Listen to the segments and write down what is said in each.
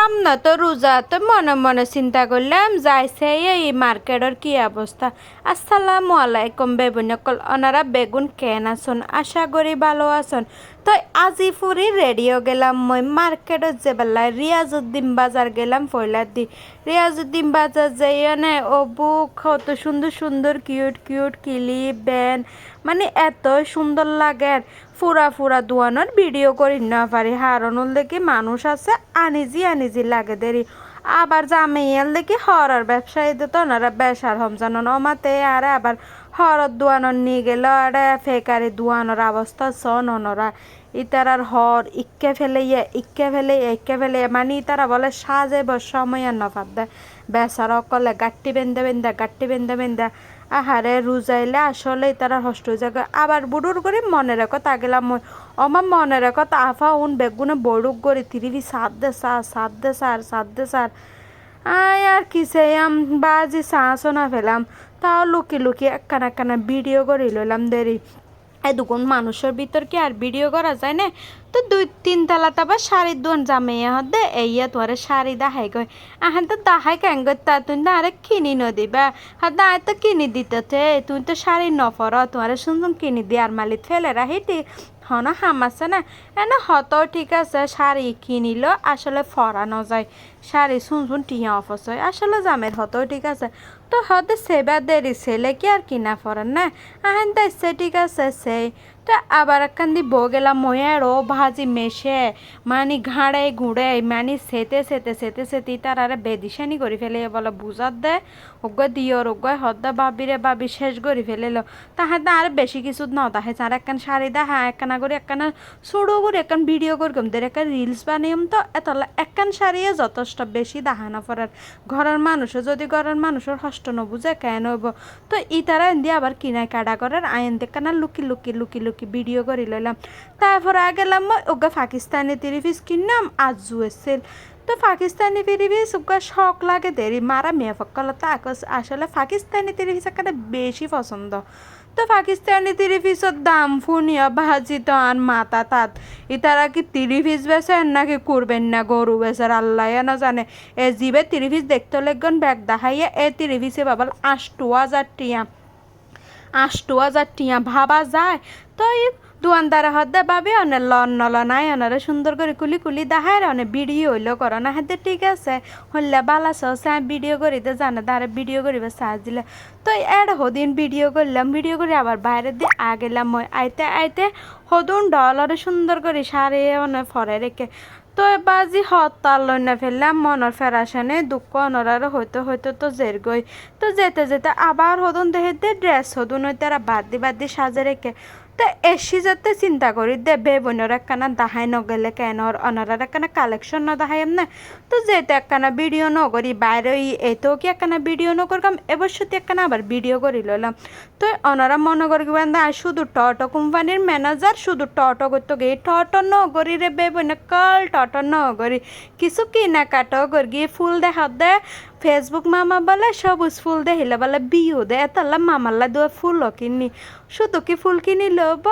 সামনে তো রোজা তো মনে মনে চিন্তা করলাম যাইছে এই মার্কেটের কি অবস্থা। আসসালামু আলাইকুম বেগুনকল ওনারা বেগুন কেন আসুন, আশা করি ভালো আছেন। তো আজি ফুরি রেডিও গেলাম মই মার্কেটত যে বেলায় রিয়াজউদ্দিন বাজার গেলাম পয়লার দি রিয়াজউদ্দিন বাজার যাইয়া নে ও বুক কত সুন্দর সুন্দর কিউট কিউট ক্লিপ ব্যান্ড মানে এত সুন্দর লাগে। ফুরা ফুরা দোয়ানোর ভিডিও করি না পারি হারানোর দেখি মানুষ আছে আনিজি লাগে দেরি। আবার জামাইয়াল দেখি হরার ব্যবসায়ীদের তো ওনারা বেসার হমজানো নমাতে আর আবার হরর দোয়ানোর নিয়ে গেল আর ফেকারি দোয়ানোর অবস্থা সন ওনরা ইতারার হর ইক্কে ফেলে মানে ইতারা বলে সাজে সময় নফাত দেয় বেসার অকলে গাট্টি বেন্দা আহারে রুজাইলে আসলে তারা হষ্ট জায়গা আবার বুড়ুর করে মনে রেখো তা গেলাম আমার মনে রেখো তা আফা উন বেগুনে বড়ুক করে তিরিবি সাত দে সার আয় আর কিসে বাজি না ফেলাম তাও লুকি একখানা ভিডিও করে লইলাম দেরি। এই দুগুণ মানুষের ভিতর কি আর ভিডিও করা যায় না। তো 2-3 তালা তাবা শাড়ির দোন জামাইয়া হদে এইয়া তোরে শাড়ি দাহাই গয় আহান তো দাহাই কেন তা তুই না আরে কিনি নদিবা হাদা আয় তো কিনি দিতে তুই তো শাড়ি নফর তোমারে সুন্দর কিনি দি আর মালিত ফেলে রাহিতি হন হামাছে না এনে হত ঠিক আছে শাড়ি কিনিল আসলে ফরানো যায় শাড়ি শুন টিয়া অফস হয় আসলে জামের হত ঠিক আছে। তো হতে সেবা দেরি ছেলে কি আর কিনা ফরান না আহেন দেখছে ঠিক আছে সেই তো আবার একখান দি বো গেলাম ময়ারও ভাজি মেশে মানে ঘাড়ে ঘুড়ে মানে সেতে তার আরে বেদিশানি করে ফেলে বলে বুঝার দে ওগ দিয়র ওগ হদ্দা বাবি শেষ করে ফেলেলো তাহা আর বেশি কিছু ন তাহে আর একখান শাড়ি দেখা একখানা করে একখানা ছোটো করে একখান ভিডিও করলাম দের একটা রিলস বানিয়ম তো এতলা একখান শাড়িয়ে যথেষ্ট বেশি দাহানা পড়ার ঘরের মানুষও যদি ঘরের মানুষের হষ্ট নবুঝে কেন হইব। তো ইতারা এনে আবার কিনাই কাটা করার আইন দেখানা লুকি ভিডিও করে লইলাম। তারপর গেলাম ওগা পাকিস্তানি 3 পিস কিনলাম আজু এসেছিল। তো পাকিস্তানি 3 পিস ওগা শখ লাগে দেরি মারা মেয়ে ফকলা তা আসলে পাকিস্তানি 3 পিস একটা বেশি পছন্দ। তো পাকিস্তানি 3 পিসের দাম ফুনিয়া ভাজি তো আর মাথা তাত ইতারা কি 3 পিস বেছেন নাকি করবেন না গরু বেচার আল্লাহ না জানে এ জিবে 3 পিস দেখতে লাগন ব্যাগ দেখাইয়া এ 3 পিসে বাবাল 8,000 টিয়া ভাবা যায়। তো দোয়ানদারা হদ্দা বাবে অনে লন নাই অনারে সুন্দর করে কুলি দেখায় অনে ভিডিও হইলেও করো না হাতে ঠিক আছে হইলে বালা সে ভিডিও করিতে জানে তারে ভিডিও করিবে সাহায্য দিলে। তো হদিন ভিডিও করলাম ভিডিও করে আবার বাইরে দিয়ে গেলাম মই আইতে হদুন ডলারে সুন্দর করে সারে অনে ফরে রেখে। তো বাজি হতাল না ফেললাম মনের ফেরাসানে দুঃখ অনরার হইতে তো জের গই। তো যেতে আবার হদুন দেহে ড্রেস হদুন হইতে বাদ দি সাজে রেখে। তো এসি যাতে চিন্তা করি দে বে বোনের একখানা দাহাই নগেলে কেন অনারার একখানা কালেকশন ন দাহাই না। তো যেতে একখানা ভিডিও নকরি বাইরে এতেও কি একখানা ভিডিও নকরকাম এবার সত্যি একখানা আবার ভিডিও করি লইলাম। তো ওনারা মনে করি শুধু টটো কোম্পানির ম্যানেজার শুধু টটো করতো গিয়ে টটো নগরি রে বে বোনে কাল টটো নগরি কিছু কিনা কাটো করি ফুল দেখা দে ফেসবুক মামা বলে সবুজ ফুল দেখিলে বলে বিহু দে এতলা মামাল্লা দুয়া ফুলও কিনি শুধু কি ফুল কিনি লব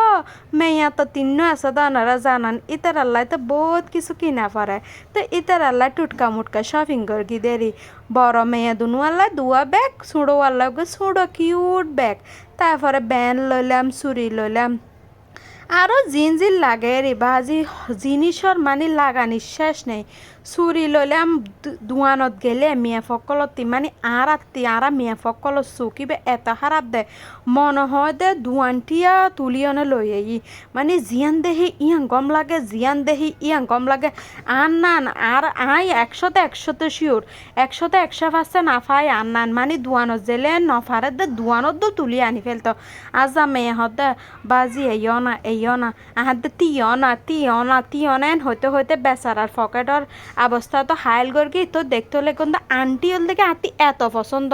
মেয়া তো 3 আছে তো ওনারা জানান ইতার আল্লাহ তো বহুত কিছু কিনা পড়ে। তো ইতার আল্লাহ টুটকা মুটকা শপিং করি দেরি বড় মেয়া দুনুয়াল্লাহ দুয়া ব্যাগ ছোড়ো আল্লাহ ছোড়ো কিউট ব্যাগ তারপরে ব্যান্ড লইলাম চুরি লইলাম আরও জিন লাগে রে বাজি জিনিসর মানে লাগানি শেষ নেই। চুরি লইলাম দোয়ানত গেলে মিয়া ফকলতি মানে আরা মিয়া ফকল চকিবে এত খারাপ দে মনে হয় দে দোয়ানটিয়া তুলিয়নে লই মানে জিয়ান দেহি ইয়াং গম লাগে আর নান আর আই 100তে শিওর 100% না ফাই আর নান মানে দোয়ানত জেলে নফারে দে দোয়ানত দো তুলি আনি ফেলতো আজা মেয়ে হদে বাজি এইও না আহাতে টিয়না হইতে বেচারার পকেটর অবস্থা তো হাইল গর্গি তো দেখতে হলে কিন্তু আন্টি হল দেখে আন্টি এত পছন্দ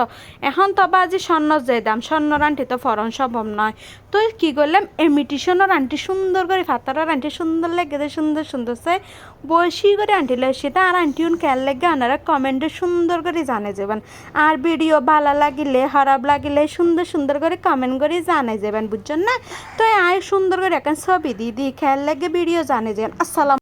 এখন তবে আজি স্বর্ণ যে দাম স্বর্ণর আন্টি তো ফরন সম্ভব নয়। তো কি করলাম ইমিটেশনের আন্টি সুন্দর করে ফাতারের আন্টি সুন্দর লেগে সুন্দর সে বয়সী করে আন্টি লেগেছে তা আর আন্টি খেয়াল লেগে আনারা কমেন্টে সুন্দর করে জানে যাবেন আর ভিডিও ভালো লাগিলে খারাপ লাগিলে সুন্দর করে কমেন্ট করে জানে যাবেন বুঝছেন না। তো আয় সুন্দর করে এখন ছবি দিদি খেয়াল লেগে ভিডিও জানে যাবেন। আসসালাম।